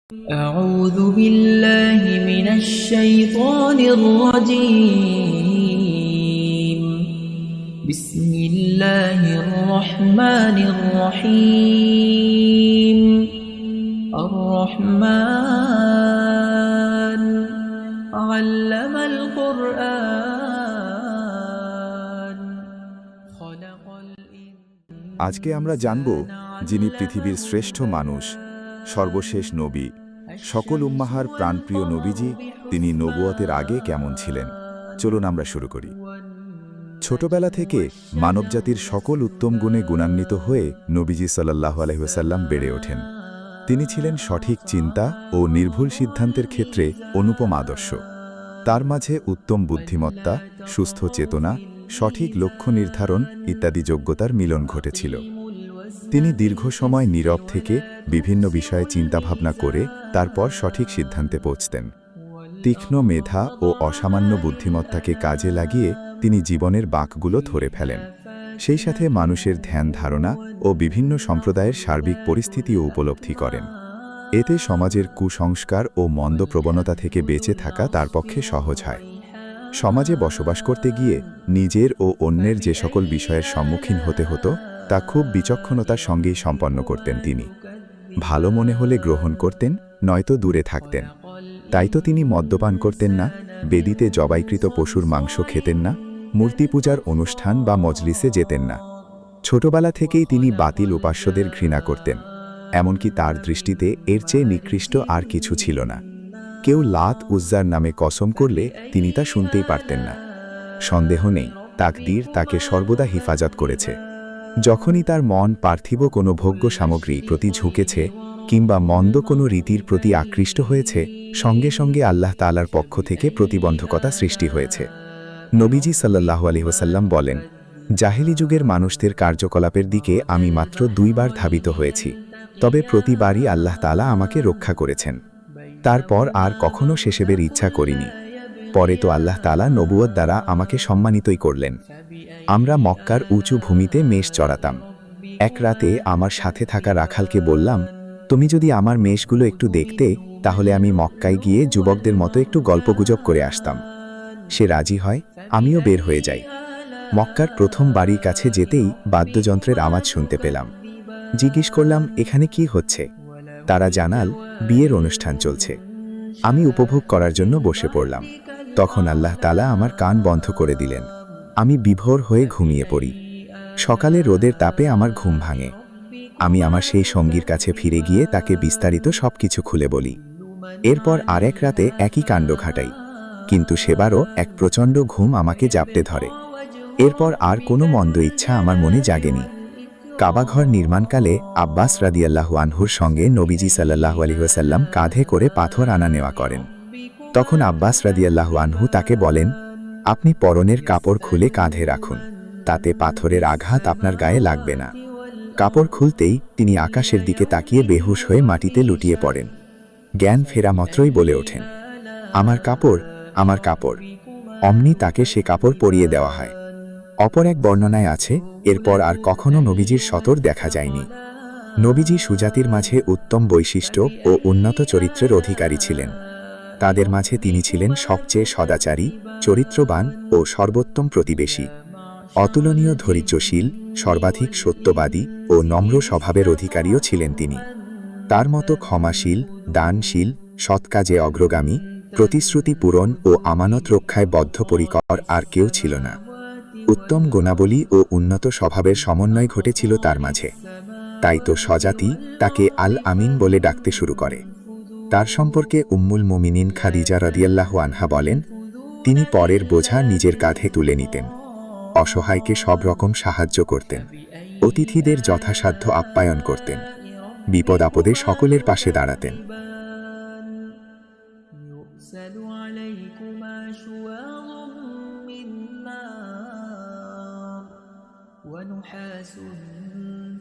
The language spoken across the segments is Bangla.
أعوذ بالله من الشيطان الرجيم بسم الله الرحمن الرحيم الرحمن علم القرآن خلق الإنسان আজকে আমরা জানব যিনি পৃথিবীর শ্রেষ্ঠ মানুষ, সর্বশেষ নবী, সকল উম্মাহার প্রাণপ্রিয় নবীজি, তিনি নবুয়তের আগে কেমন ছিলেন। চলুন আমরা শুরু করি। ছোটবেলা থেকে মানবজাতির সকল উত্তম গুণে গুণান্বিত হয়ে নবীজি সাল্লাল্লাহু আলাইহি ওয়াসাল্লাম বেড়ে ওঠেন। তিনি ছিলেন সঠিক চিন্তা ও নির্ভুল সিদ্ধান্তের ক্ষেত্রে অনুপম আদর্শ। তার মাঝে উত্তম বুদ্ধিমত্তা, সুস্থ চেতনা, সঠিক লক্ষ্য নির্ধারণ ইত্যাদি যোগ্যতার মিলন ঘটেছিল। তিনি দীর্ঘ সময় নীরব থেকে বিভিন্ন বিষয়ে চিন্তাভাবনা করে তারপর সঠিক সিদ্ধান্তে পৌঁছতেন। তীক্ষ্ণ মেধা ও অসামান্য বুদ্ধিমত্তাকে কাজে লাগিয়ে তিনি জীবনের বাঁকগুলো ধরে ফেলেন। সেই সাথে মানুষের ধ্যান ধারণা ও বিভিন্ন সম্প্রদায়ের সার্বিক পরিস্থিতিও উপলব্ধি করেন। এতে সমাজের কুসংস্কার ও মন্দ প্রবণতা থেকে বেঁচে থাকা তার পক্ষে সহজ হয়। সমাজে বসবাস করতে গিয়ে নিজের ও অন্যের যে সকল বিষয়ের সম্মুখীন হতে হতো তা খুব বিচক্ষণতার সঙ্গেই সম্পন্ন করতেন তিনি। ভালো মনে হলে গ্রহণ করতেন, নয়তো দূরে থাকতেন। তাই তো তিনি মদ্যপান করতেন না, বেদিতে জবাইকৃত পশুর মাংস খেতেন না, মূর্তি পূজার অনুষ্ঠান বা মজলিসে যেতেন না। ছোটবেলা থেকেই তিনি বাতিল উপাস্যদের ঘৃণা করতেন। এমনকি তার দৃষ্টিতে এর চেয়ে নিকৃষ্ট আর কিছু ছিল না। কেউ লাত উজ্জার নামে কসম করলে তিনি তা শুনতেই পারতেন না। সন্দেহ নেই, তাকদীর তাকে সর্বদা হিফাজত করেছে। যখনই তার মন পার্থিব কোনো ভোগ্য সামগ্রী প্রতি ঝুঁকেছে কিংবা মন্দ কোনো রীতির প্রতি আকৃষ্ট হয়েছে, সঙ্গে সঙ্গে আল্লাহ তাআলার পক্ষ থেকে প্রতিবন্ধকতা সৃষ্টি হয়েছে। নবীজি সাল্লাল্লাহু আলাইহি ওয়াসাল্লাম বলেন, জাহেলি যুগের মানুষদের কার্যকলাপের দিকে আমি মাত্র 2 বার ধাবিত হয়েছি, তবে প্রতিবারই আল্লাহ তাআলা আমাকে রক্ষা করেছেন। তারপর আর কখনো সেসবের ইচ্ছা করিনি। পরে তো আল্লাহ তাআলা নবুয়ত দ্বারা আমাকে সম্মানিতই করলেন। আমরা মক্কার উঁচু ভূমিতে মেষ চড়াতাম। এক রাতে আমার সাথে থাকা রাখালকে বললাম, তুমি যদি আমার মেষগুলো একটু দেখতে, তাহলে আমি মক্কায় গিয়ে যুবকদের মতো একটু গল্পগুজব করে আসতাম। সে রাজি হয়, আমিও বের হয়ে যাই। মক্কার প্রথম বাড়ির কাছে যেতেই বাদ্যযন্ত্রের আওয়াজ শুনতে পেলাম। জিজ্ঞেস করলাম, এখানে কি হচ্ছে? তারা জানাল, বিয়ের অনুষ্ঠান চলছে। আমি উপভোগ করার জন্য বসে পড়লাম। তখন আল্লাহ তাআলা আমার কান বন্ধ করে দিলেন। আমি বিভোর হয়ে ঘুমিয়ে পড়ি। সকালে রোদের তাপে আমার ঘুম ভাঙে। আমি আমার সেই সঙ্গীর কাছে ফিরে গিয়ে তাকে বিস্তারিত সবকিছু খুলে বলি। এরপর আরেক রাতে একই কাণ্ড ঘটাই, কিন্তু সেবারও এক প্রচণ্ড ঘুম আমাকে জাপটে ধরে। এরপর আর কোনো মন্দ ইচ্ছা আমার মনে জাগেনি। কাবাঘর নির্মাণকালে আব্বাস রাদিয়াল্লাহু আনহুর সঙ্গে নবীজি সাল্লাল্লাহু আলাইহি ওয়াসাল্লাম কাঁধে করে পাথর আনা নেওয়া করেন। তখন আব্বাস রাদিয়াল্লাহু আনহু তাকে বলেন, আপনি পরনের কাপড় খুলে কাঁধে রাখুন, তাতে পাথরের আঘাত আপনার গায়ে লাগবে না। কাপড় খুলতেই তিনি আকাশের দিকে তাকিয়ে বেহুশ হয়ে মাটিতে লুটিয়ে পড়েন। জ্ঞান ফেরা মাত্রই বলে ওঠেন, আমার কাপড়, আমার কাপড়। অমনি তাকে সে কাপড় পরিয়ে দেওয়া হয়। অপর এক বর্ণনায় আছে, এরপর আর কখনো নবীজির সতর দেখা যায়নি। নবীজি সুজাতির মাঝে উত্তম বৈশিষ্ট্য ও উন্নত চরিত্রের অধিকারী ছিলেন। তাদের মাঝে তিনি ছিলেন সবচেয়ে সদাচারী, চরিত্রবান ও সর্বোত্তম প্রতিবেশী। অতুলনীয় ধৈর্যশীল, সর্বাধিক সত্যবাদী ও নম্র স্বভাবের অধিকারীও ছিলেন তিনি। তার মতো ক্ষমাশীল, দানশীল, সৎ কাজে অগ্রগামী, প্রতিশ্রুতি পূরণ ও আমানত রক্ষায় বদ্ধপরিকর আর কেউ ছিল না। উত্তম গুণাবলী ও উন্নত স্বভাবের সমন্বয় ঘটেছিল তার মাঝে। তাই তো স্বজাতি তাকে আল আমিন বলে ডাকতে শুরু করে। তার সম্পর্কে উম্মুল মুমিনিন খাদিজা রাদিয়াল্লাহু আনহা বলেন, তিনি পরের বোঝা নিজের কাঁধে তুলে নিতেন, অসহায়কে সব রকম সাহায্য করতেন, অতিথিদের যথাসাধ্য আপ্যায়ন করতেন, বিপদ আপদে সকলের পাশে দাঁড়াতেন। يرسل عليكما شواظ من نار ونحاس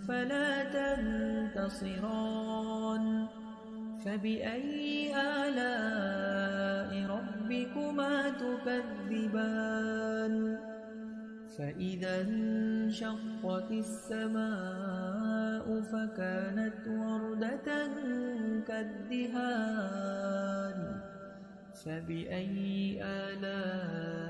فلا تنتصران فبأي آلاء ربكما تكذبان فإذا انشقت السماء فكانت وردة كالدهان فبأي آلاء